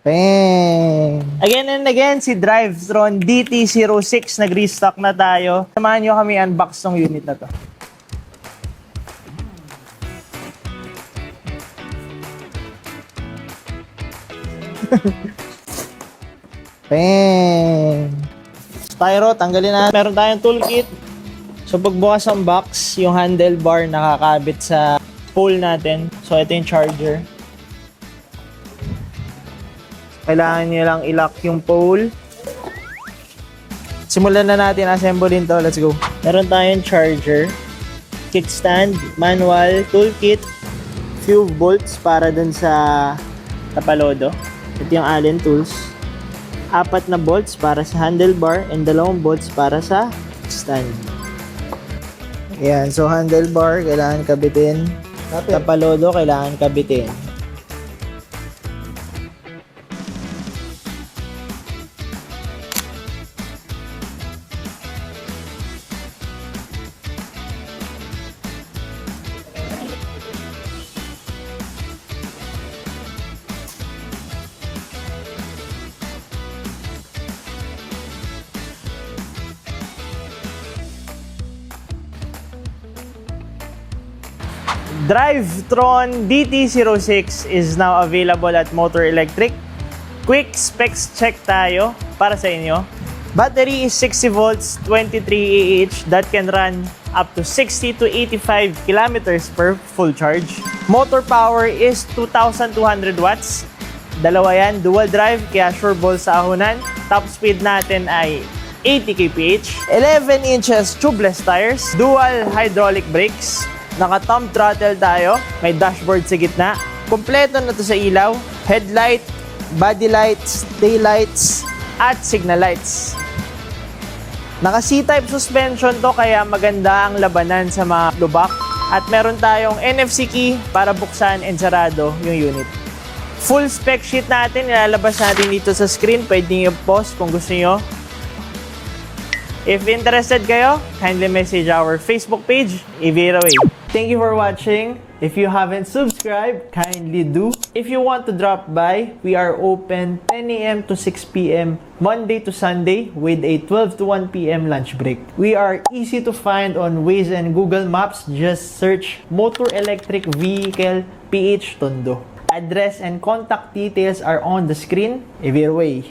Bang! Again and again, si Drivetron DT06 nag-restock na tayo. Samahan nyo kami unbox tong unit na to. Bang! Styro, tanggalin na. Meron tayong toolkit. So pagbukas ang box, yung handlebar nakakabit sa pole natin. So ito yung charger. Kailangan nyo lang i-lock yung pole. Simulan na natin assemblein to. Let's go. Meron tayong charger, kickstand, manual, toolkit, few bolts para dun sa tapalodo. Ito yung Allen tools. 4 na bolts para sa handlebar and 2 bolts para sa stand. Ayan, so handlebar kailangan kabitin. Tapalodo kailangan kabitin. Drivetron DT06 is now available at Motor Electric. Quick specs check tayo para sa inyo. Battery is 60 volts, 23 Ah that can run up to 60 to 85 kilometers per full charge. Motor power is 2,200 watts. Dalawa yan, dual drive, kaya sure ball sa ahonan. Top speed natin ay 80 kph. 11 inches tubeless tires. Dual hydraulic brakes. Naka-thumb throttle tayo. May dashboard sa gitna. Kompleto na to sa ilaw. Headlight, body lights, tail lights, at signal lights. Naka C-type suspension to kaya maganda ang labanan sa mga lubak. At meron tayong NFC key para buksan and sarado yung unit. Full spec sheet natin, ilalabas natin dito sa screen. Pwede nyo i-pause kung gusto nyo. If interested kayo, kindly message our Facebook page, Iviraway. Thank you for watching. If you haven't subscribed, kindly do. If you want to drop by, we are open 10 a.m. to 6 p.m. Monday to Sunday with a 12 to 1 p.m. lunch break. We are easy to find on Waze and Google Maps. Just search Motor Electric Vehicle PH Tondo. Address and contact details are on the screen. Iviraway.